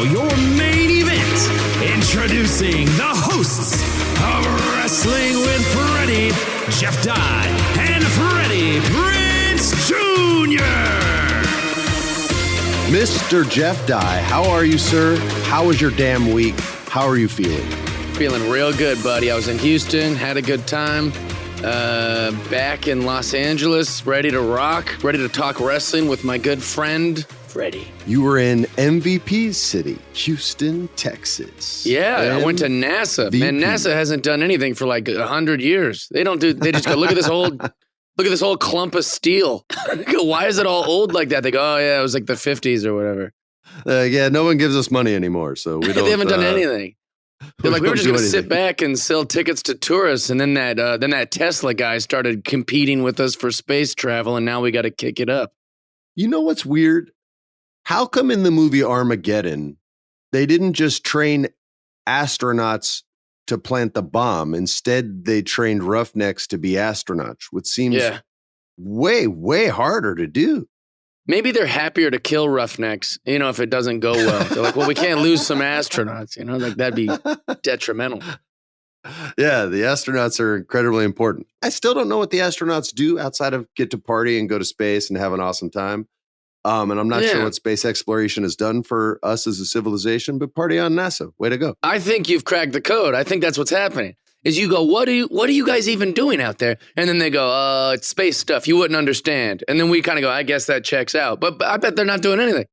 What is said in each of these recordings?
now, your main event. Introducing the hosts of Wrestling with Freddie, Jeff Dye, and Freddie Prinze Jr. Mr. Jeff Dye, how are you, sir? How was your damn week? How are you feeling? Feeling real good, buddy. I was in Houston, had a good time. Back in Los Angeles, ready to rock, ready to talk wrestling with my good friend, Freddie. You were in MVP City, Houston, Texas. Yeah, I went to NASA. MVP. Man, NASA hasn't done anything for like 100 years. They just go, look at this old clump of steel. Go, why is it all old like that? They go, oh yeah, it was like the 50s or whatever. Yeah, no one gives us money anymore, so we don't. They haven't done anything. They're like, we were just going to sit back and sell tickets to tourists, and then that Tesla guy started competing with us for space travel, and now we got to kick it up. You know what's weird? How come in the movie Armageddon, they didn't just train astronauts to plant the bomb? Instead, they trained roughnecks to be astronauts, which seems way, way harder to do. Maybe they're happier to kill roughnecks, if it doesn't go well. They're like, well, we can't lose some astronauts, like that'd be detrimental. Yeah, the astronauts are incredibly important. I still don't know what the astronauts do outside of get to party and go to space and have an awesome time. And I'm not sure what space exploration has done for us as a civilization, but party on NASA. Way to go. I think you've cracked the code. I think that's what's happening. Is you go, what are you guys even doing out there? And then they go, it's space stuff. You wouldn't understand. And then we kind of go, I guess that checks out. But I bet they're not doing anything.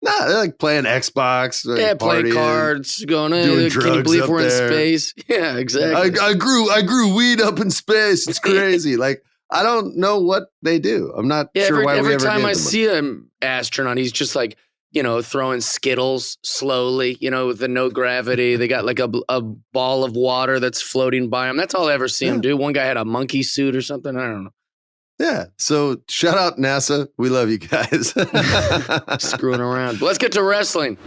Nah, they're like playing Xbox. Playing cards, going, doing drugs. Can you believe we're there. In space? Yeah, exactly. I grew weed up in space. It's crazy. Like, I don't know what they do. I'm not sure why we ever Every time I gave them see an astronaut, he's just like, throwing Skittles slowly, with the no gravity. They got like a ball of water that's floating by him. That's all I ever see him do. One guy had a monkey suit or something. I don't know. Yeah. So shout out NASA. We love you guys. Screwing around. But let's get to wrestling.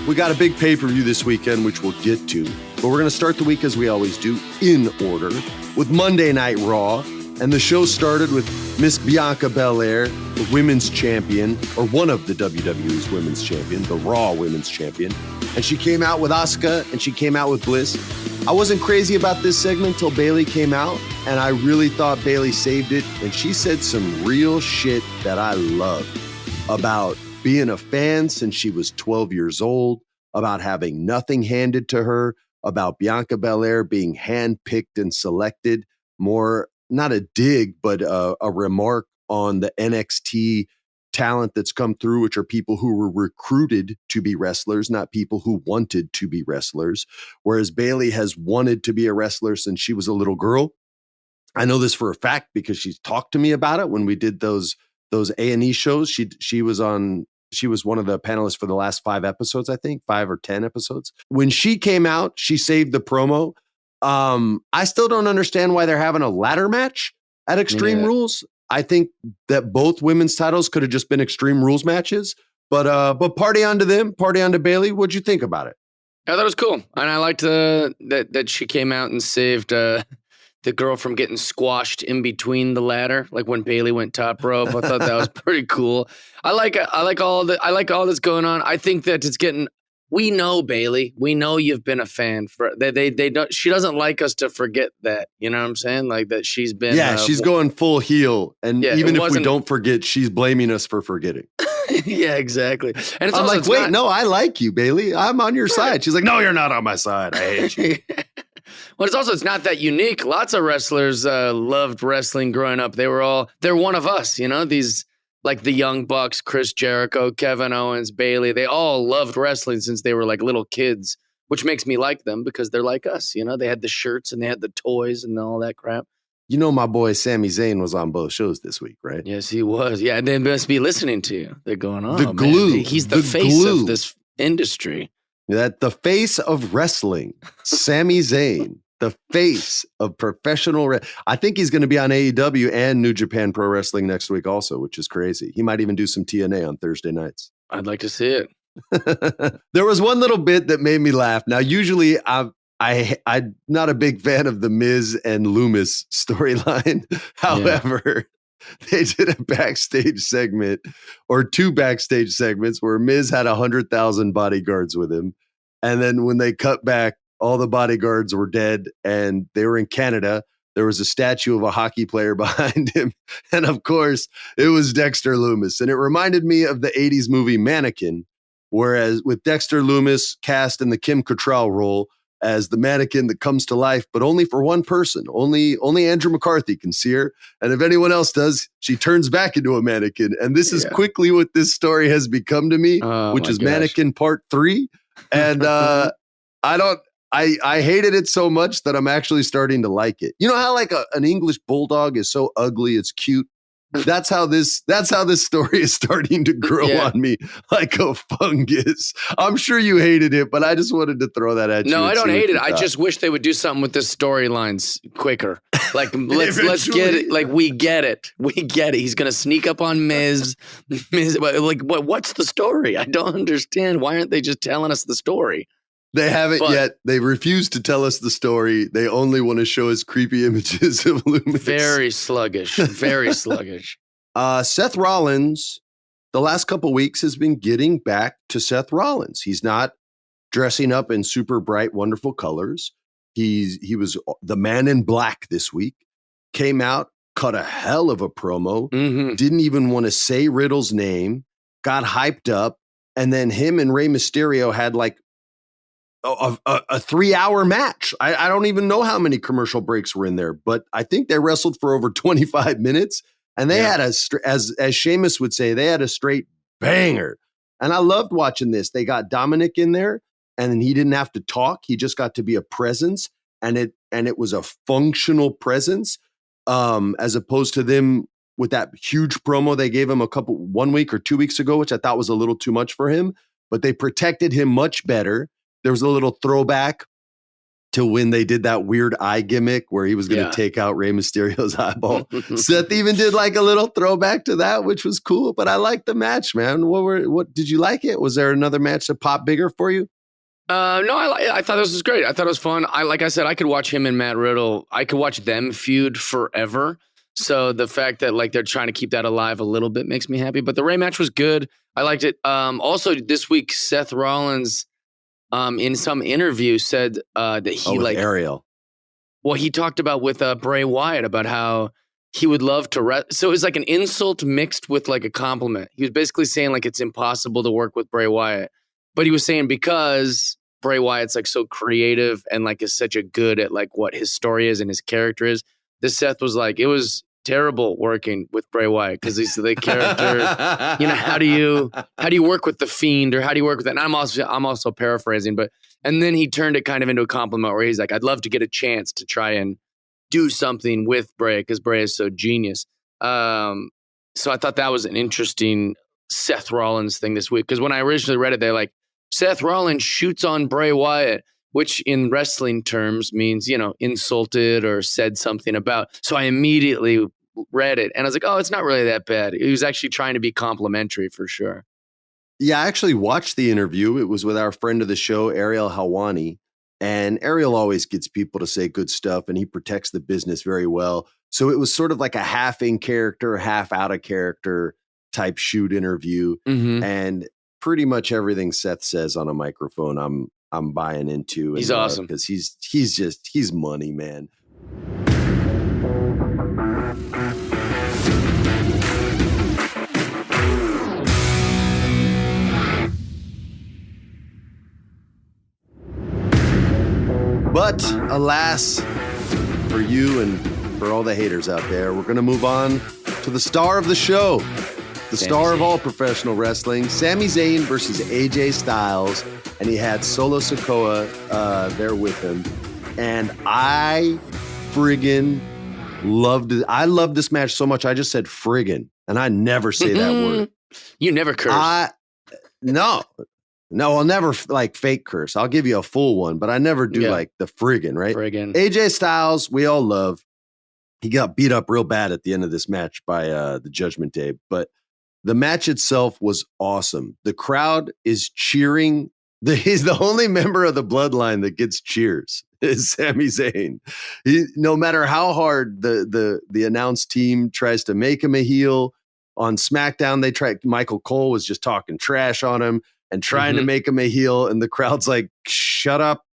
We got a big pay-per-view this weekend, which we'll get to. But we're going to start the week as we always do, in order, with Monday Night Raw. And the show started with Miss Bianca Bel Air, the women's champion, or one of the WWE's women's champion, the Raw women's champion. And she came out with Asuka, and she came out with Bliss. I wasn't crazy about this segment until Bayley came out, and I really thought Bayley saved it. And she said some real shit that I love about being a fan since she was 12 years old, about having nothing handed to her, about Bianca Bel Air being handpicked and selected, more not a dig, but a remark on the NXT talent that's come through, which are people who were recruited to be wrestlers, not people who wanted to be wrestlers. Whereas Bayley has wanted to be a wrestler since she was a little girl. I know this for a fact because she's talked to me about it when we did those A&E shows. She was one of the panelists for the last 5 episodes, I think, 5 or 10 episodes. When she came out, she saved the promo. I still don't understand why they're having a ladder match at Extreme Rules. I think that both women's titles could have just been Extreme Rules matches, but party on to them, party on to Bayley. What'd you think about it? I thought it was cool. And I liked that she came out and saved the girl from getting squashed in between the ladder, like when Bayley went top rope. I thought that was pretty cool. I like all that's going on. I think that it's getting. We know, Bayley. We know you've been a fan for they don't. She doesn't like us to forget that. You know what I'm saying? Like that she's been. Yeah, she's going full heel, and even if we don't forget, she's blaming us for forgetting. Yeah, exactly. And it's I'm also, like, wait, no, I like you, Bayley. I'm on your side. She's like, no, you're not on my side. I hate you. Well, it's not that unique. Lots of wrestlers loved wrestling growing up. They're one of us. These. Like the Young Bucks, Chris Jericho, Kevin Owens, Bayley, they all loved wrestling since they were like little kids, which makes me like them because they're like us. They had the shirts and they had the toys and all that crap. My boy Sami Zayn was on both shows this week, right? Yes, he was. Yeah, they must be listening to you. They're going, oh, the glue. Man. He's the face of this industry. The face of wrestling, Sami Zayn. The face of professional. I think he's going to be on AEW and New Japan Pro Wrestling next week also, which is crazy. He might even do some TNA on Thursday nights. I'd like to see it. There was one little bit that made me laugh. Now, usually I'm not a big fan of the Miz and Loomis storyline. However, they did a backstage segment or two backstage segments where Miz had 100,000 bodyguards with him. And then when they cut back, all the bodyguards were dead and they were in Canada. There was a statue of a hockey player behind him. And of course, it was Dexter Lumis. And it reminded me of the 80s movie Mannequin, whereas with Dexter Lumis cast in the Kim Cattrall role as the mannequin that comes to life, but only for one person. Only Andrew McCarthy can see her. And if anyone else does, she turns back into a mannequin. And this is quickly what this story has become to me, which is Mannequin Part 3. And I hated it so much that I'm actually starting to like it. You know how like an English bulldog is so ugly, it's cute? That's how this story is starting to grow on me like a fungus. I'm sure you hated it, but I just wanted to throw that at you. No, I don't hate it. I just wish they would do something with the storylines quicker. Like let's get it. Like we get it. He's gonna sneak up on Miz. Like what's the story? I don't understand. Why aren't they just telling us the story? They haven't yet. They refuse to tell us the story. They only want to show us creepy images of Lumis. Very sluggish. Very sluggish. Seth Rollins, the last couple weeks has been getting back to Seth Rollins. He's not dressing up in super bright, wonderful colors. He was the man in black this week. Came out, cut a hell of a promo. Mm-hmm. Didn't even want to say Riddle's name. Got hyped up. And then him and Rey Mysterio had like a 3-hour match. I don't even know how many commercial breaks were in there, but I think they wrestled for over 25 minutes. And they had as Sheamus would say, they had a straight banger. And I loved watching this. They got Dominic in there, and he didn't have to talk. He just got to be a presence, and it was a functional presence, as opposed to them with that huge promo they gave him 1 week or 2 weeks ago, which I thought was a little too much for him. But they protected him much better. There was a little throwback to when they did that weird eye gimmick where he was going to take out Rey Mysterio's eyeball. Seth even did like a little throwback to that, which was cool. But I liked the match, man. What did you like it? Was there another match that popped bigger for you? No, I thought this was great. I thought it was fun. Like I said, I could watch him and Matt Riddle. I could watch them feud forever. So the fact that like they're trying to keep that alive a little bit makes me happy. But the Rey match was good. I liked it. Also, this week Seth Rollins, in some interview said that he like Ariel. Well, he talked about with Bray Wyatt about how he would love to. So it was like an insult mixed with like a compliment. He was basically saying like it's impossible to work with Bray Wyatt, but he was saying because Bray Wyatt's like so creative and like is such a good at like what his story is and his character is. This Seth was like it was terrible working with Bray Wyatt because he's the character. You know, how do you work with the Fiend or how do you work with that? And I'm also paraphrasing, but and then he turned it kind of into a compliment where he's like, I'd love to get a chance to try and do something with Bray because Bray is so genius. So I thought that was an interesting Seth Rollins thing this week because when I originally read it, they're like Seth Rollins shoots on Bray Wyatt, which in wrestling terms means, you know, insulted or said something about. So I immediately read it and I was like, oh, it's not really that bad. He was actually trying to be complimentary for sure. Yeah, I actually watched the interview. It was with our friend of the show, Ariel Helwani. And Ariel always gets people to say good stuff and he protects the business very well. So it was sort of like a half in character, half out of character type shoot interview. Mm-hmm. And pretty much everything Seth says on a microphone, I'm buying into. He's awesome because he's money, man. But alas, for you and for all the haters out there, we're going to move on to the star of the show, the star of all professional wrestling, Sami Zayn versus AJ Styles. And he had Solo Sikoa there with him. And I friggin' loved it. I loved this match so much, I just said friggin'. And I never say that word. You never curse. No, I'll never like fake curse. I'll give you a full one, but I never do like the friggin', right? Friggin'. AJ Styles, we all love. He got beat up real bad at the end of this match by the Judgment Day, but the match itself was awesome. The crowd is cheering. He's the only member of the bloodline that gets cheers. is Sami Zayn. No matter how hard the announced team tries to make him a heel, on SmackDown, Michael Cole was just talking trash on him and trying to make him a heel, and the crowd's like, shut up.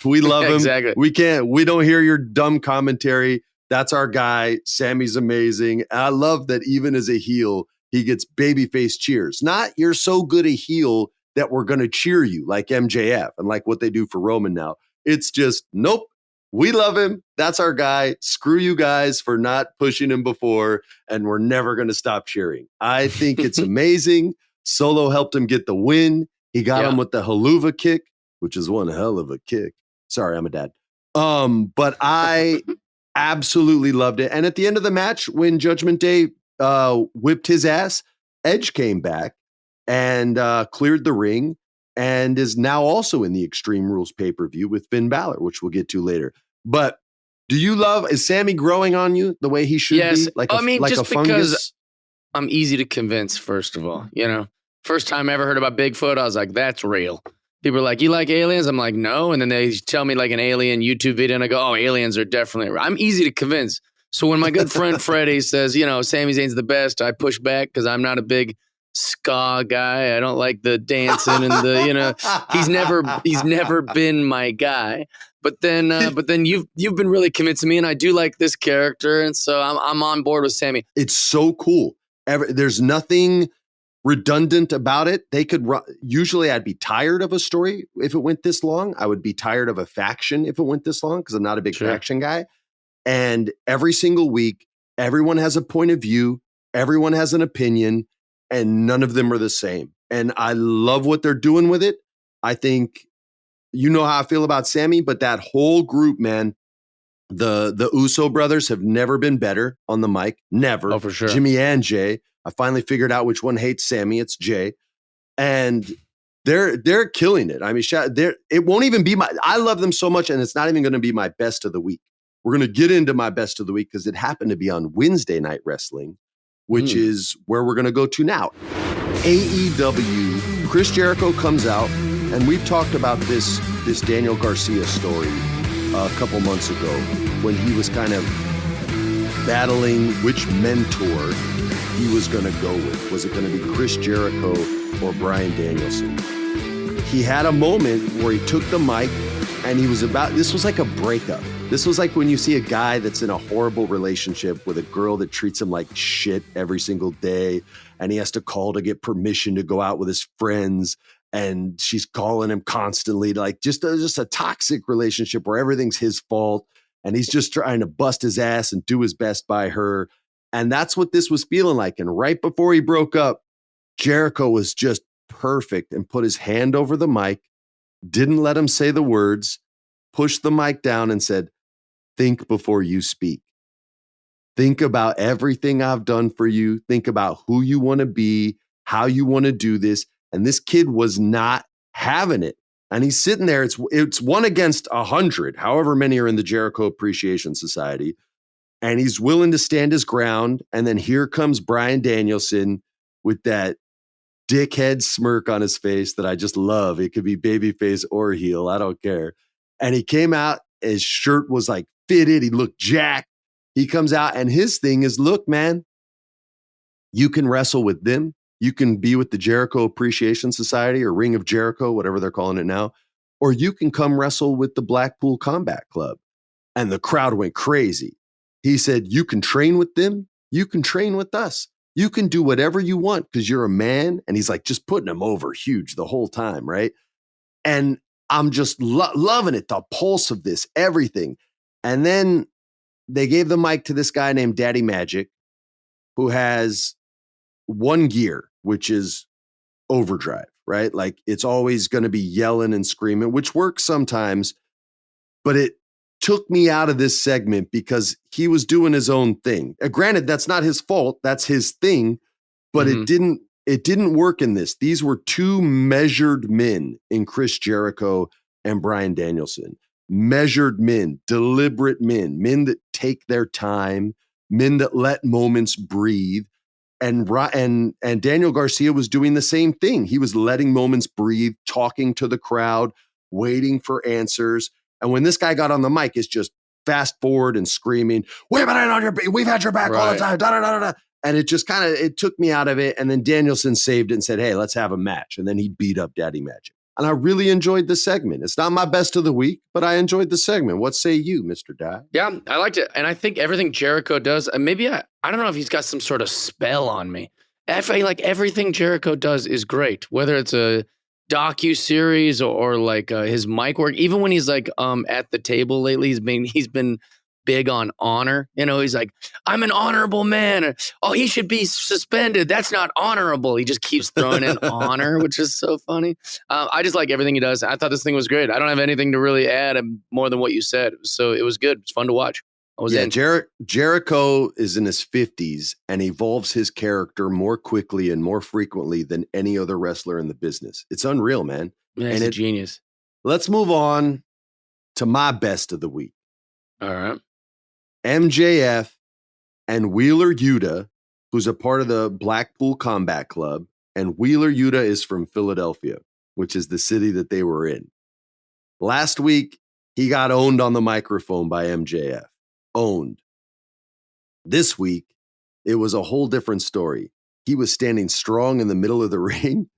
We love him. Exactly. We don't hear your dumb commentary. That's our guy. Sammy's amazing. And I love that even as a heel, he gets babyface cheers. Not you're so good a heel that we're going to cheer you like MJF and like what they do for Roman now. It's just, nope, we love him. That's our guy. Screw you guys for not pushing him before, and we're never going to stop cheering. I think it's amazing. Solo helped him get the win. He got him with the haluva kick, which is one hell of a kick. Sorry, I'm a dad. But I absolutely loved it. And at the end of the match, when Judgment Day whipped his ass, Edge came back and cleared the ring and is now also in the Extreme Rules pay-per-view with Finn Balor, which we'll get to later. But is Sami growing on you the way he should be? Like a fungus? Because I'm easy to convince, first of all. First time I ever heard about Bigfoot, I was like, that's real. People are like, you like aliens? I'm like, no. And then they tell me like an alien YouTube video and I go, oh, aliens are definitely real. I'm easy to convince. So when my good friend Freddie says, Sami Zayn's the best, I push back because I'm not a big ska guy. I don't like the dancing and the, he's never been my guy. But then you've been really convincing me, and I do like this character, and so I'm on board with Sami. It's so cool. There's nothing redundant about it. Usually I'd be tired of a story if it went this long. I would be tired of a faction if it went this long because I'm not a big faction guy. And every single week, everyone has a point of view, everyone has an opinion, and none of them are the same. And I love what they're doing with it. I think, you know how I feel about Sami, but that whole group, man, the Uso brothers have never been better on the mic. Never. Oh, for sure. Jimmy and Jay. I finally figured out which one hates Sami. It's Jay. And they're killing it. I mean, it won't even be I love them so much, and it's not even going to be my best of the week. We're going to get into my best of the week because it happened to be on Wednesday Night Wrestling, which is where we're going to go to now. AEW, Chris Jericho comes out, and we've talked about this Daniel Garcia story a couple months ago when he was kind of battling which mentor he was going to go with. Was it going to be Chris Jericho or Bryan Danielson? He had a moment where he took the mic and this was like a breakup. This was like when you see a guy that's in a horrible relationship with a girl that treats him like shit every single day, and he has to call to get permission to go out with his friends, and she's calling him constantly, like just a toxic relationship where everything's his fault, and he's just trying to bust his ass and do his best by her. And that's what this was feeling like. And right before he broke up, Jericho was just perfect and put his hand over the mic, didn't let him say the words, pushed the mic down and said, think before you speak. Think about everything I've done for you. Think about who you want to be, how you want to do this. And this kid was not having it. And he's sitting there. It's 1 against 100, however many are in the Jericho Appreciation Society. And he's willing to stand his ground. And then here comes Bryan Danielson with that dickhead smirk on his face that I just love. It could be babyface or heel. I don't care. And he came out, his shirt was like fitted. He looked jacked. He comes out and his thing is, look, man, you can wrestle with them. You can be with the Jericho Appreciation Society or Ring of Jericho, whatever they're calling it now, or you can come wrestle with the Blackpool Combat Club. And the crowd went crazy. He said, you can train with them. You can train with us. You can do whatever you want because you're a man. And he's like just putting him over huge the whole time, right? And I'm just loving it, the pulse of this, everything. And then they gave the mic to this guy named Daddy Magic, who has one gear, which is overdrive, right? Like it's always going to be yelling and screaming, which works sometimes, but it took me out of this segment because he was doing his own thing. Granted, that's not his fault. That's his thing, but it didn't work in this. These were two measured men in Chris Jericho and Bryan Danielson. Measured men, deliberate men that take their time, men that let moments breathe. And Daniel Garcia was doing the same thing. He was letting moments breathe, talking to the crowd, waiting for answers. And when this guy got on the mic, it's just fast forward and screaming, we've had your back all the time, da da da da. And it just it took me out of it. And then Danielson saved it and said, hey, let's have a match. And then he beat up Daddy Magic. And I really enjoyed the segment. It's not my best of the week, but I enjoyed the segment. What say you, Mr. Dye? Yeah, I liked it. And I think everything Jericho does, and maybe I don't know if he's got some sort of spell on me. I feel like everything Jericho does is great, whether it's a docu-series or like his mic work. Even when he's like at the table lately, he's been big on honor. You know, he's like, I'm an honorable man. Oh, he should be suspended. That's not honorable. He just keeps throwing in honor, which is so funny. I just like everything he does. I thought this thing was great. I don't have anything to really add more than what you said. So it was good. It's fun to watch. Jericho is in his 50s and evolves his character more quickly and more frequently than any other wrestler in the business. It's unreal, man. Yeah, he's a genius. Let's move on to my best of the week. All right. MJF and Wheeler Yuda, who's a part of the Blackpool Combat Club, and Wheeler Yuda is from Philadelphia, which is the city that they were in. Last week, he got owned on the microphone by MJF. Owned. This week, it was a whole different story. He was standing strong in the middle of the ring.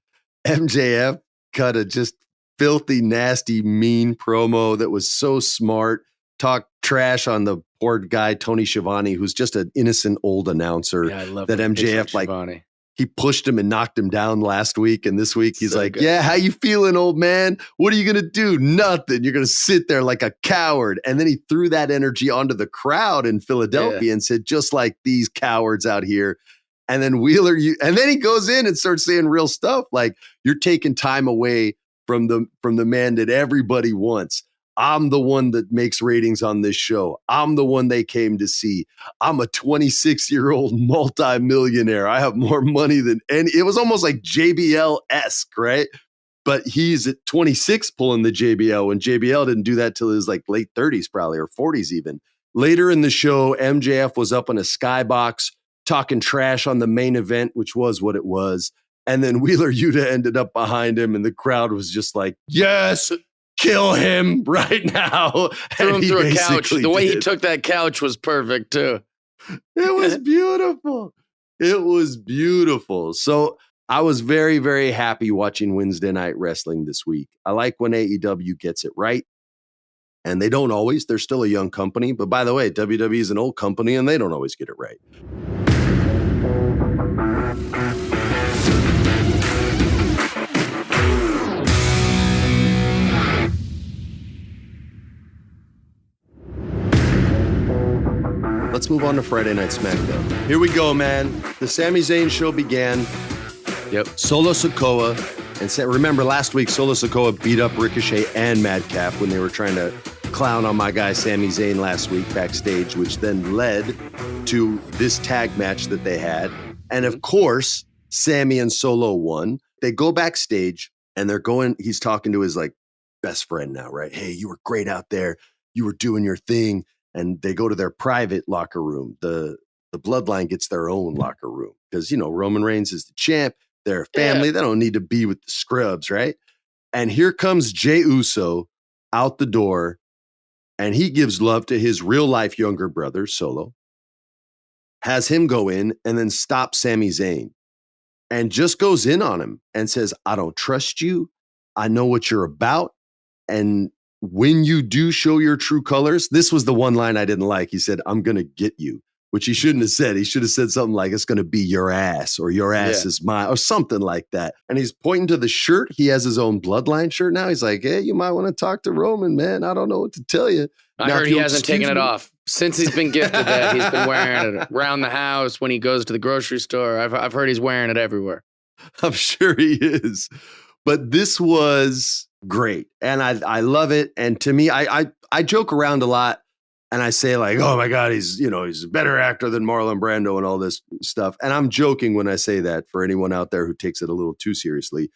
MJF cut a just filthy, nasty, mean promo that was so smart. Talked trash on the poor guy, Tony Schiavone, who's just an innocent old announcer. Yeah, I love that MJF, like, he pushed him and knocked him down last week. And this week he's so like, good. Yeah, how you feeling, old man? What are you going to do? Nothing. You're going to sit there like a coward. And then he threw that energy onto the crowd in Philadelphia and said, just like these cowards out here. And then and then he goes in and starts saying real stuff like, you're taking time away from the man that everybody wants. I'm the one that makes ratings on this show. I'm the one they came to see. I'm a 26-year-old multimillionaire. I have more money than any. It was almost like JBL-esque, right? But he's at 26 pulling the JBL when JBL didn't do that till his like late 30s probably, or 40s even. Later in the show, MJF was up in a skybox talking trash on the main event, which was what it was. And then Wheeler Yuda ended up behind him and the crowd was just like, yes, kill him right now. Threw him through a couch. The way he took that couch was perfect too. It was beautiful. It was beautiful. So I was very, very happy watching Wednesday Night Wrestling this week. I like when AEW gets it right. And they don't always. They're still a young company. But by the way, WWE is an old company and they don't always get it right. Let's move on to Friday Night SmackDown. Here we go, man. The Sami Zayn show began. Yep. Solo Sikoa. And remember last week, Solo Sikoa beat up Ricochet and Madcap when they were trying to clown on my guy Sami Zayn last week backstage, which then led to this tag match that they had. And of course, Sami and Solo won. They go backstage and he's talking to his like best friend now, right? Hey, you were great out there. You were doing your thing. And they go to their private locker room. The Bloodline gets their own locker room because, you know, Roman Reigns is the champ. They're a family. Yeah. They don't need to be with the scrubs, right? And here comes Jey Uso out the door, and he gives love to his real-life younger brother, Solo, has him go in and then stops Sami Zayn and just goes in on him and says, I don't trust you. I know what you're about. And when you do show your true colors, this was the one line I didn't like. He said, I'm going to get you, which he shouldn't have said. He should have said something like, it's going to be your ass or your ass is mine or something like that. And he's pointing to the shirt. He has his own Bloodline shirt now. He's like, hey, you might want to talk to Roman, man. I don't know what to tell you. I heard he hasn't taken it off since he's been gifted that. He's been wearing it around the house when he goes to the grocery store. I've heard he's wearing it everywhere. I'm sure he is. But this was great. And I love it. And to me, I joke around a lot and I say like, oh my God, he's a better actor than Marlon Brando and all this stuff. And I'm joking when I say that for anyone out there who takes it a little too seriously.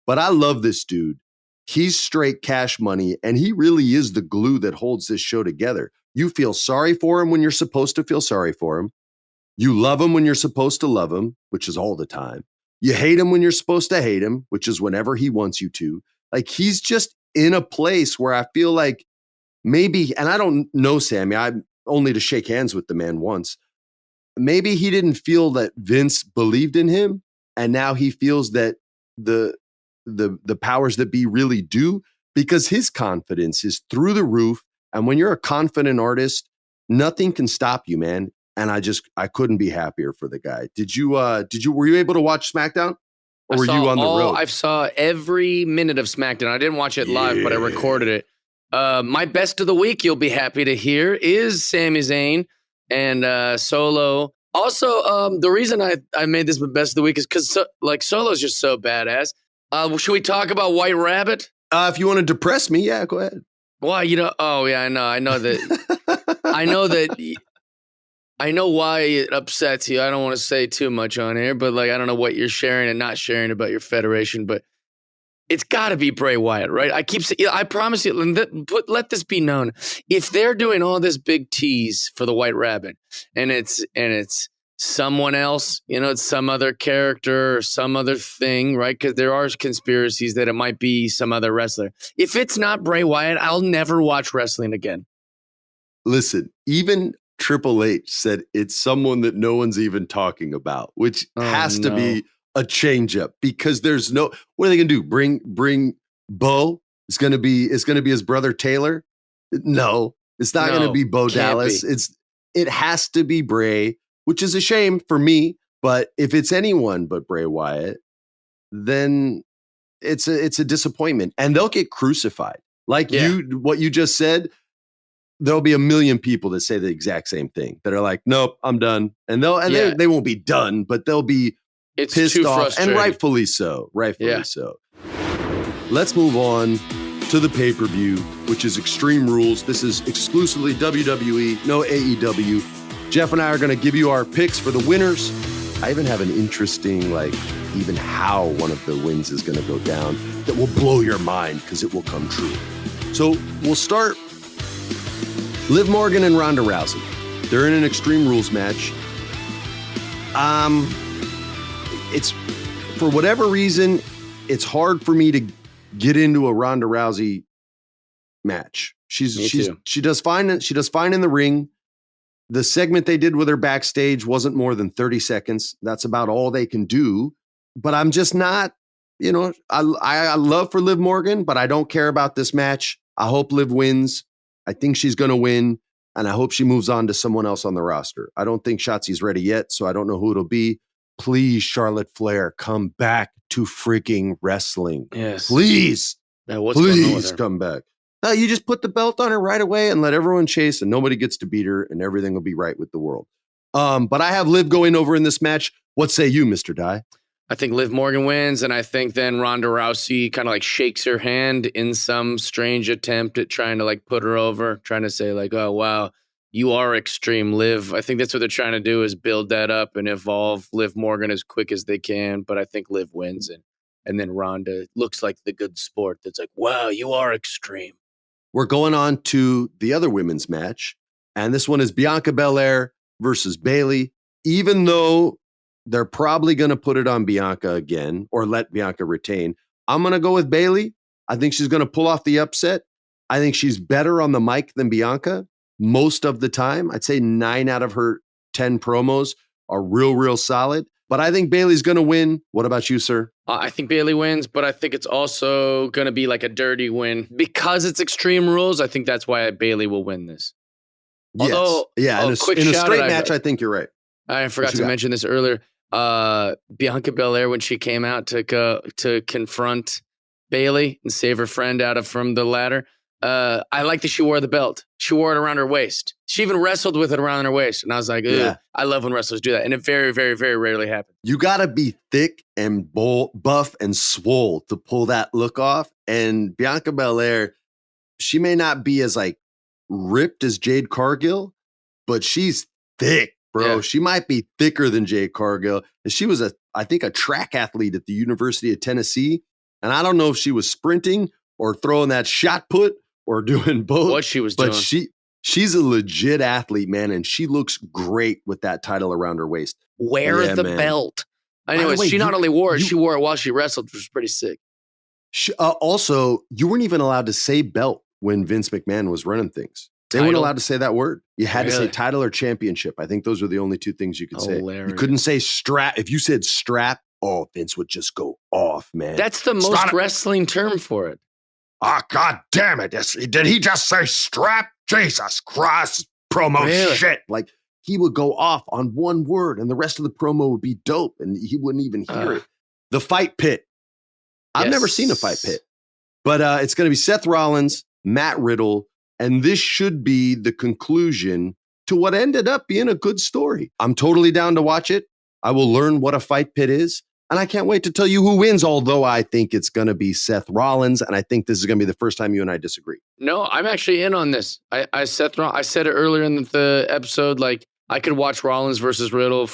But I love this dude. He's straight cash money and he really is the glue that holds this show together. You feel sorry for him when you're supposed to feel sorry for him. You love him when you're supposed to love him, which is all the time. You hate him when you're supposed to hate him, which is whenever he wants you to. Like he's just in a place where I feel like maybe, and I don't know Sami, I'm only to shake hands with the man once. Maybe he didn't feel that Vince believed in him, and now he feels that the powers that be really do, because his confidence is through the roof. And when you're a confident artist, nothing can stop you, man. And I couldn't be happier for the guy. Were you able to watch SmackDown? Or were you on the road? I saw every minute of SmackDown. I didn't watch it live, but I recorded it. My best of the week, you'll be happy to hear, is Sami Zayn and Solo. Also, the reason I made this my best of the week is because Solo's just so badass. Should we talk about White Rabbit? If you want to depress me, yeah, go ahead. Why, oh yeah, I know that. I know why it upsets you. I don't want to say too much on air, but I don't know what you're sharing and not sharing about your federation, but it's got to be Bray Wyatt, right? I promise you, let this be known. If they're doing all this big tease for the White Rabbit, and it's someone else, it's some other character or some other thing, right? Because there are conspiracies that it might be some other wrestler. If it's not Bray Wyatt, I'll never watch wrestling again. Listen, even Triple H said it's someone that no one's even talking about, which has to be a change up, because there's what are they gonna do? Bring Bo? It's gonna be his brother Taylor? No, it's not gonna be Bo Dallas. It has to be Bray, which is a shame for me. But if it's anyone but Bray Wyatt, then it's a disappointment, and they'll get crucified. What you just said. There'll be a million people that say the exact same thing, that are like, nope, I'm done. And they won't be done, but they'll be pissed off, and rightfully so. So let's move on to the pay-per-view, which is Extreme Rules. This is exclusively WWE, no AEW. Jeff and I are going to give you our picks for the winners. I even have an interesting, even how one of the wins is going to go down that will blow your mind, because it will come true. So we'll start. Liv Morgan and Ronda Rousey. They're in an Extreme Rules match. It's, for whatever reason, it's hard for me to get into a Ronda Rousey match. She does fine. She does fine in the ring. The segment they did with her backstage wasn't more than 30 seconds. That's about all they can do. But I'm just not, I love for Liv Morgan, but I don't care about this match. I hope Liv wins. I think she's going to win, and I hope she moves on to someone else on the roster. I don't think Shotzi's ready yet, so I don't know who it'll be. Please, Charlotte Flair, come back to freaking wrestling. Yes. Please. Yeah, what's going on with Please her? come back. No, you just put the belt on her right away and let everyone chase, and nobody gets to beat her, and everything will be right with the world. But I have Liv going over in this match. What say you, Mr. Dye? I think Liv Morgan wins, and I think then Ronda Rousey kind of shakes her hand in some strange attempt at trying to put her over, trying to say oh, wow, you are extreme, Liv. I think that's what they're trying to do, is build that up and evolve Liv Morgan as quick as they can. But I think Liv wins, and then Ronda looks like the good sport that's wow, you are extreme. We're going on to the other women's match, and this one is Bianca Bel Air versus Bayley. Even though they're probably going to put it on Bianca again, or let Bianca retain, I'm going to go with Bayley. I think she's going to pull off the upset. I think she's better on the mic than Bianca most of the time. I'd say 9 out of her 10 promos are real solid. But I think Bayley's going to win. What about you, sir? I think Bayley wins, but I think it's also going to be a dirty win. Because it's Extreme Rules, I think that's why Bayley will win this. Although, yes. Yeah, in a straight match, I think you're right. I forgot to mention this earlier. Bianca Bel Air, when she came out to confront Bayley and save her friend from the ladder, I like that she wore the belt. She wore it around her waist. She even wrestled with it around her waist. And I was like, I love when wrestlers do that. And it very, very, very rarely happens. You got to be thick and buff and swole to pull that look off. And Bianca Belair, she may not be as ripped as Jade Cargill, but she's thick. Bro, she might be thicker than Jade Cargill. And she was, I think, a track athlete at the University of Tennessee. And I don't know if she was sprinting or throwing that shot put or doing both. What she was doing. But she's a legit athlete, man. And she looks great with that title around her waist. Wear the belt. Anyways, she not only wore it, she wore it while she wrestled, which was pretty sick. Also, you weren't even allowed to say belt when Vince McMahon was running things. They weren't allowed to say that word. You had to say title or championship. I think those were the only two things you could say. You couldn't say strap. If you said strap, Vince would just go off, man. That's the most wrestling term for it. Ah, God damn it. Did he just say strap? Jesus Christ. Promo shit. Like, he would go off on one word and the rest of the promo would be dope and he wouldn't even hear it. The fight pit. I've never seen a fight pit, but it's going to be Seth Rollins, Matt Riddle, and this should be the conclusion to what ended up being a good story. I'm totally down to watch it. I will learn what a fight pit is, and I can't wait to tell you who wins, although I think it's going to be Seth Rollins, and I think this is going to be the first time you and I disagree. No, I'm actually in on this. I said it earlier in the episode, like, I could watch Rollins versus Riddle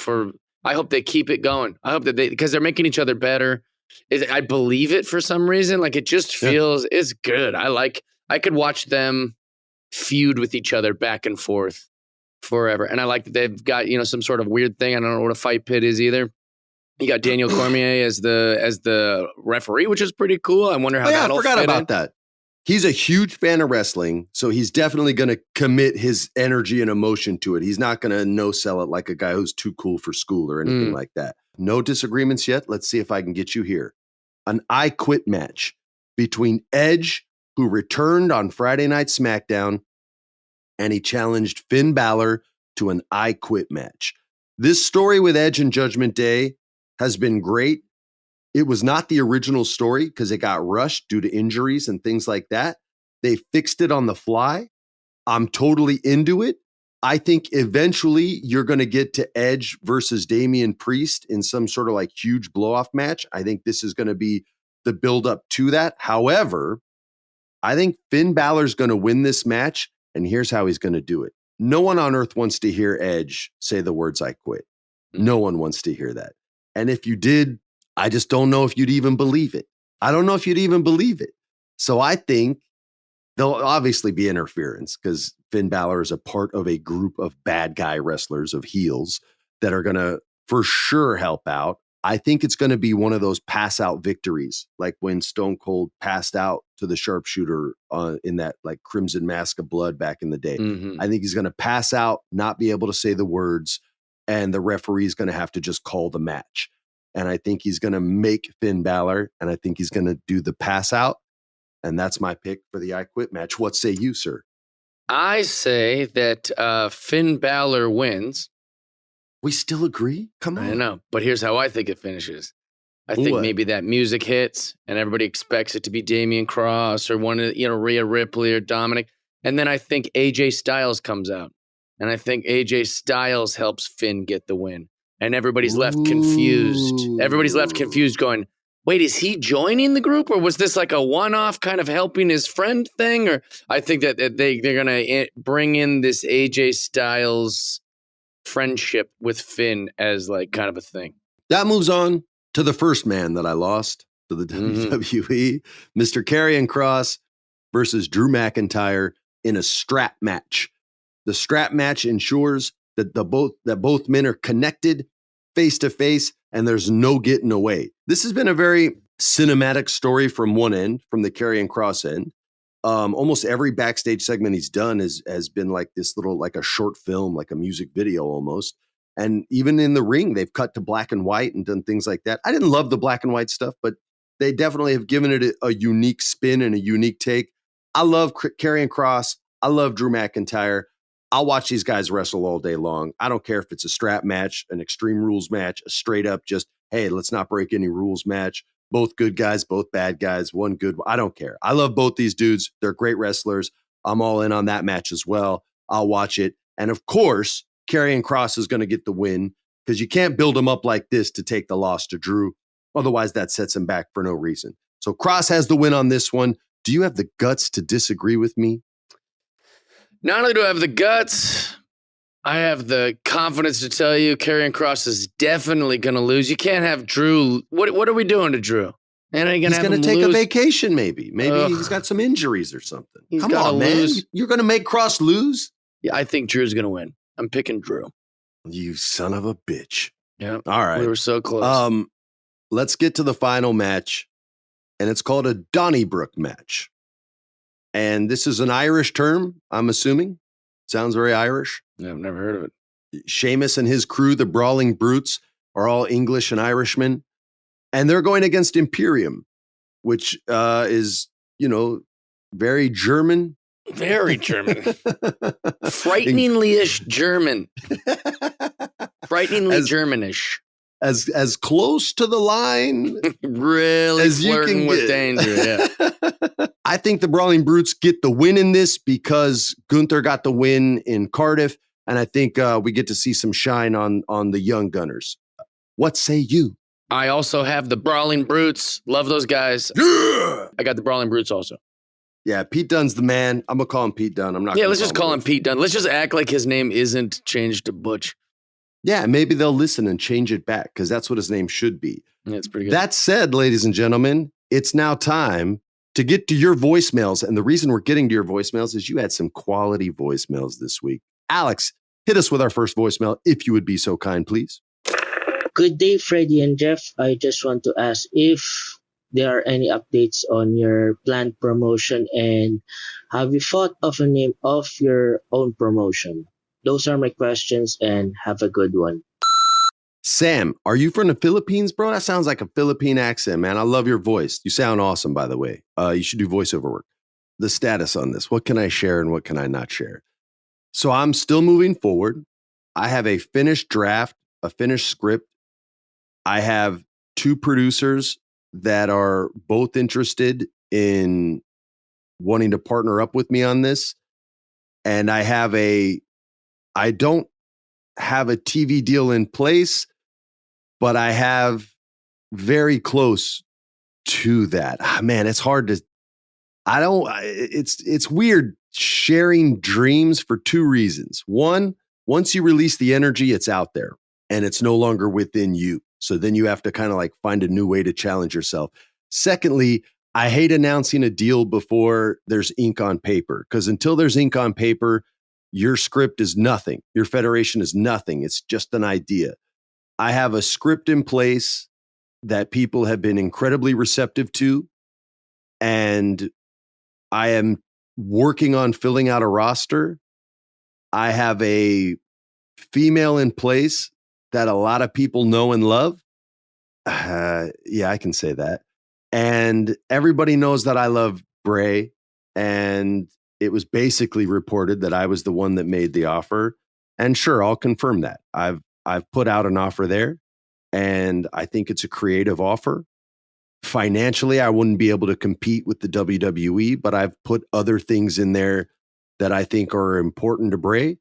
I hope they keep it going. I hope that because they're making each other better. I believe it for some reason. Like, it just feels, it's good. I could watch them feud with each other back and forth forever. And I like that they've got, some sort of weird thing. I don't know what a fight pit is either. You got Daniel Cormier as the referee, which is pretty cool. I wonder how that'll fit in. I forgot about that. He's a huge fan of wrestling, so he's definitely going to commit his energy and emotion to it. He's not going to no-sell it like a guy who's too cool for school or anything like that. No disagreements yet. Let's see if I can get you here. An I Quit match between Edge, who returned on Friday Night SmackDown, and he challenged Finn Balor to an I Quit match. This story with Edge and Judgment Day has been great. It was not the original story because it got rushed due to injuries and things like that. They fixed it on the fly. I'm totally into it. I think eventually you're going to get to Edge versus Damian Priest in some sort of like huge blow-off match. I think this is going to be the build-up to that. However, I think Finn Balor's going to win this match, and here's how he's going to do it. No one on earth wants to hear Edge say the words, "I quit." No one wants to hear that. And if you did, I just don't know if you'd even believe it. I don't know if you'd even believe it. So I think there'll obviously be interference because Finn Balor is a part of a group of bad guy wrestlers, of heels, that are going to for sure help out. I think it's going to be one of those pass out victories, like when Stone Cold passed out to the sharpshooter in that like Crimson Mask of Blood back in the day. I think he's going to pass out, not be able to say the words, and the referee is going to have to just call the match. And I think he's going to make Finn Balor, and I think he's going to do the pass out. And that's my pick for the I Quit match. What say you, sir? I say that Finn Balor wins. We still agree? Come on. I know, but here's how I think it finishes. I think maybe that music hits, and everybody expects it to be Damian Cross or one of Rhea Ripley or Dominic. And then I think AJ Styles comes out. And I think AJ Styles helps Finn get the win. And everybody's left confused. Everybody's left confused going, wait, is he joining the group? Or was this like a one-off kind of helping his friend thing? Or I think that they're going to bring in this AJ Styles friendship with Finn as like kind of a thing. That moves on to the first man that I lost to the WWE, Mr. Karrion Kross versus Drew McIntyre in a strap match. The strap match ensures that both men are connected face to face, and there's no getting away. This has been a very cinematic story from one end, from the Karrion Kross end. Almost every backstage segment he's done has been like this little, like a short film, like a music video almost. And even in the ring, they've cut to black and white and done things like that. I didn't love the black and white stuff, but they definitely have given it a unique spin and a unique take. I love Karrion Kross. I love Drew McIntyre. I'll watch these guys wrestle all day long. I don't care if it's a strap match, an Extreme Rules match, a straight up just, hey, let's not break any rules match. Both good guys, both bad guys, one good. I don't care. I love both these dudes. They're great wrestlers. I'm all in on that match as well. I'll watch it. And of course, Karrion Kross is going to get the win because you can't build him up like this to take the loss to Drew. Otherwise, that sets him back for no reason. So Kross has the win on this one. Do you have the guts to disagree with me? Not only do I have the guts, I have the confidence to tell you Karrion Kross is definitely going to lose. You can't have Drew. What are we doing to Drew? And he's going to take a vacation, maybe. Maybe he's got some injuries or something. Come on, man. You're going to make Kross lose? Yeah, I think Drew's going to win. I'm picking Drew. You son of a bitch. Yeah. All right. We were so close. Let's get to the final match, and it's called a Donnybrook match. And this is an Irish term, I'm assuming. Sounds very Irish. Yeah, I've never heard of it. Sheamus and his crew, the Brawling Brutes, are all English and Irishmen. And they're going against Imperium, which is, very German. Very German. Frighteningly-ish German. Frighteningly Germanish. As close to the line really as flirting with danger. Yeah. I think the Brawling Brutes get the win in this because Gunther got the win in Cardiff, and I think we get to see some shine on the young Gunners. What say you? I also have the Brawling Brutes. Love those guys. Yeah! I got the Brawling Brutes also. Yeah, Pete Dunne's the man. I'm gonna call him Pete Dunne. I'm not. Yeah, let's just call him Pete Dunne. Let's just act like his name isn't changed to Butch. Yeah, maybe they'll listen and change it back because that's what his name should be. Yeah, it's pretty good. That said, ladies and gentlemen, it's now time to get to your voicemails. And the reason we're getting to your voicemails is you had some quality voicemails this week. Alex, hit us with our first voicemail, if you would be so kind, please. Good day, Freddie and Jeff. I just want to ask if there are any updates on your planned promotion, and have you thought of a name of your own promotion? Those are my questions, and have a good one. Sam, are you from the Philippines, bro? That sounds like a Philippine accent, man. I love your voice. You sound awesome, by the way. You should do voiceover work. The status on this. What can I share and what can I not share? So I'm still moving forward. I have a finished draft, a finished script. I have 2 producers that are both interested in wanting to partner up with me on this. And I don't have a TV deal in place, but I have very close to that. Man, it's hard to, it's weird sharing dreams for 2 reasons. One, once you release the energy, it's out there and it's no longer within you. So then you have to kind of like find a new way to challenge yourself. Secondly, I hate announcing a deal before there's ink on paper, because until there's ink on paper, your script is nothing. Your federation is nothing. It's just an idea. I have a script in place that people have been incredibly receptive to, and I am working on filling out a roster. I have a female in place that a lot of people know and love. Yeah, I can say that. And everybody knows that I love Bray, and it was basically reported that I was the one that made the offer. And sure, I'll confirm that. I've put out an offer there, and I think it's a creative offer. Financially, I wouldn't be able to compete with the WWE, but I've put other things in there that I think are important to Bray.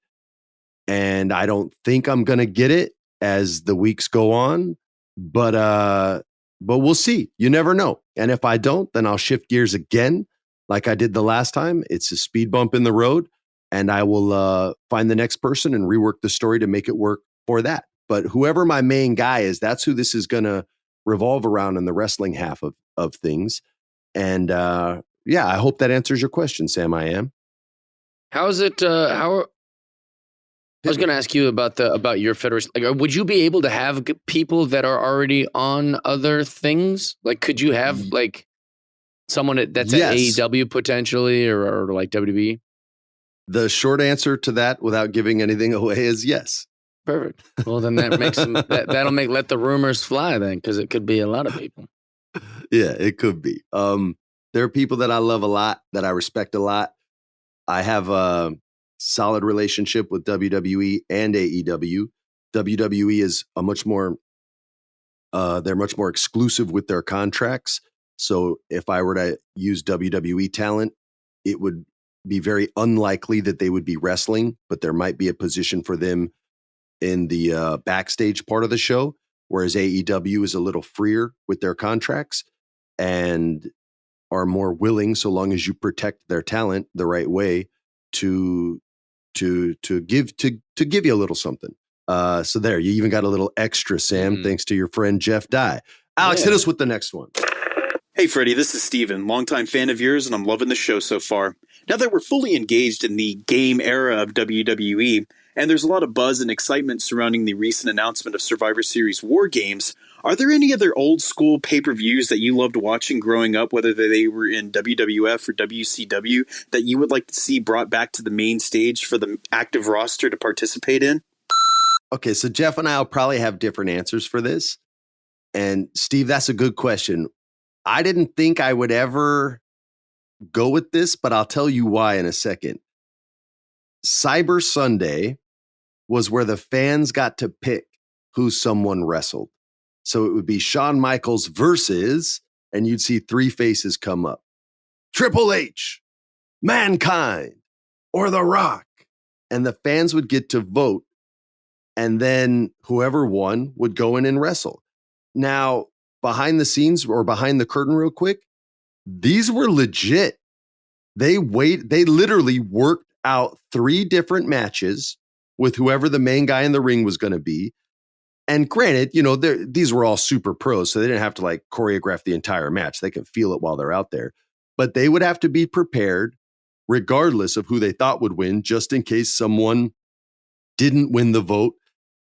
And I don't think I'm going to get it as the weeks go on, but we'll see. You never know. And if I don't, then I'll shift gears again like I did the last time. It's a speed bump in the road, and I will find the next person and rework the story to make it work for that. But whoever my main guy is, that's who this is going to revolve around in the wrestling half of things. And yeah, I hope that answers your question, Sam. I am. How's it? I was going to ask you about your federation. Like, would you be able to have people that are already on other things? Like, could you have like someone that's at AEW potentially, or like WWE? The short answer to that, without giving anything away, is yes. Perfect. Well, then that makes that'll let the rumors fly then, because it could be a lot of people. Yeah, it could be. There are people that I love a lot, that I respect a lot. I have a solid relationship with WWE and AEW. WWE is a much more, they're much more exclusive with their contracts. So if I were to use WWE talent, it would be very unlikely that they would be wrestling, but there might be a position for them in the backstage part of the show, whereas AEW is a little freer with their contracts and are more willing, so long as you protect their talent the right way, to give you a little something. So there, you even got a little extra, Sam, thanks to your friend Jeff Dye. Alex, hit us with the next one. Hey, Freddie, this is Steven, longtime fan of yours, and I'm loving the show so far. Now that we're fully engaged in the game era of WWE, and there's a lot of buzz and excitement surrounding the recent announcement of Survivor Series War Games, Are there any other old school pay-per-views that you loved watching growing up, whether they were in WWF or WCW, that you would like to see brought back to the main stage for the active roster to participate in? Okay, so Jeff and I will probably have different answers for this. And Steve, that's a good question. I didn't think I would ever go with this, but I'll tell you why in a second. Cyber Sunday was where the fans got to pick who someone wrestled. So it would be Shawn Michaels versus, and you'd see three faces come up. Triple H, Mankind, or The Rock. And the fans would get to vote. And then whoever won would go in and wrestle. Now, behind the scenes or behind the curtain real quick, these were legit. They literally worked out 3 different matches with whoever the main guy in the ring was going to be. And granted, these were all super pros, so they didn't have to like choreograph the entire match. They can feel it while they're out there. But they would have to be prepared regardless of who they thought would win, just in case someone didn't win the vote.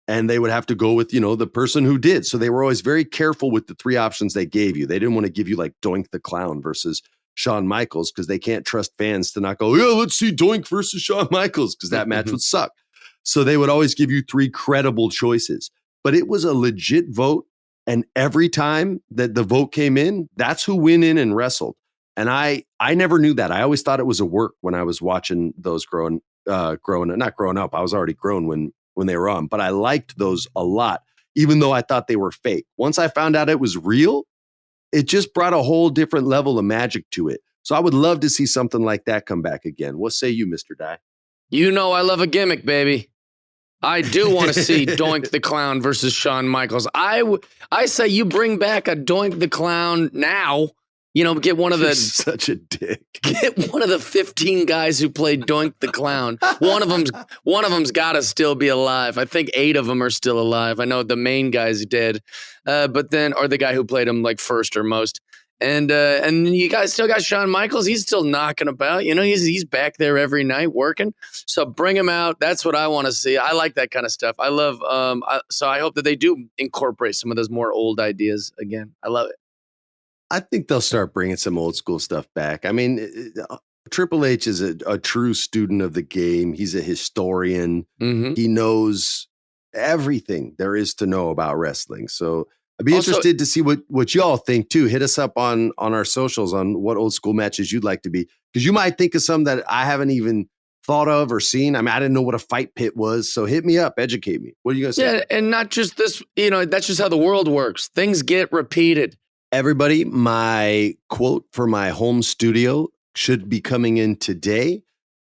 And they would have to go with, the person who did. So they were always very careful with the 3 options they gave you. They didn't want to give you like Doink the Clown versus Shawn Michaels because they can't trust fans to not go, yeah, let's see Doink versus Shawn Michaels because that match would suck. So they would always give you 3 credible choices. But it was a legit vote. And every time that the vote came in, that's who went in and wrestled. And I never knew that. I always thought it was a work when I was watching those not growing up. I was already grown when they were on, but I liked those a lot, even though I thought they were fake. Once I found out it was real, it just brought a whole different level of magic to it. So I would love to see something like that come back again. What say you, Mr. Dye? I love a gimmick, baby. I do want to see Doink the Clown versus Shawn Michaels. I say you bring back a Doink the Clown now. Get one of the such a dick. Get one of the 15 guys who played Doink the Clown. One of them's got to still be alive. I think 8 of them are still alive. I know the main guy's dead, but then or the guy who played him like first or most. And you guys still got Shawn Michaels. He's still knocking about. He's back there every night working. So bring him out. That's what I want to see. I like that kind of stuff. I love. So I hope that they do incorporate some of those more old ideas again. I love it. I think they'll start bringing some old school stuff back. I mean, Triple H is a true student of the game. He's a historian. Mm-hmm. He knows everything there is to know about wrestling. So I'd be interested to see what y'all think too. Hit us up on our socials on what old school matches you'd like to be, because you might think of some that I haven't even thought of or seen. I mean, I didn't know what a fight pit was. So hit me up, educate me. What are you going to say? Yeah, and not just this, that's just how the world works. Things get repeated. Everybody, my quote for my home studio should be coming in today.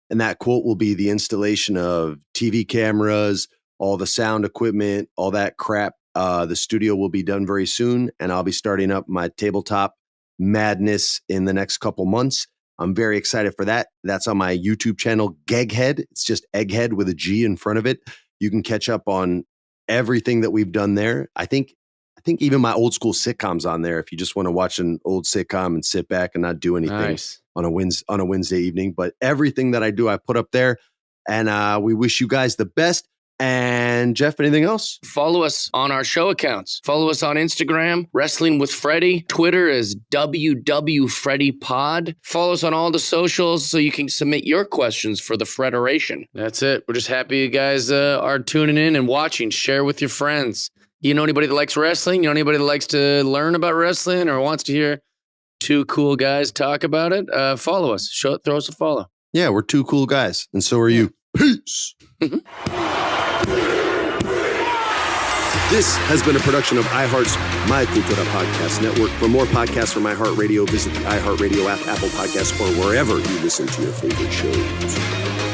And that quote will be the installation of TV cameras, all the sound equipment, all that crap. The studio will be done very soon. And I'll be starting up my tabletop madness in the next couple months. I'm very excited for that. That's on my YouTube channel, Geghead. It's just Egghead with a G in front of it. You can catch up on everything that we've done there. I think even my old school sitcoms on there, if you just want to watch an old sitcom and sit back and not do anything on a Wednesday evening. But everything that I do, I put up there. And we wish you guys the best. And Jeff, anything else? Follow us on our show accounts. Follow us on Instagram, Wrestling with Freddie. Twitter is WWFreddie Pod. Follow us on all the socials so you can submit your questions for the Federation. That's it. We're just happy you guys are tuning in and watching. Share with your friends. You know anybody that likes wrestling? You know anybody that likes to learn about wrestling or wants to hear 2 cool guys talk about it? Follow us. Throw us a follow. Yeah, we're 2 cool guys. And so are you. Peace. This has been a production of iHeart's My Cultura Podcast Network. For more podcasts from iHeartRadio, visit the iHeartRadio app, Apple Podcasts, or wherever you listen to your favorite shows.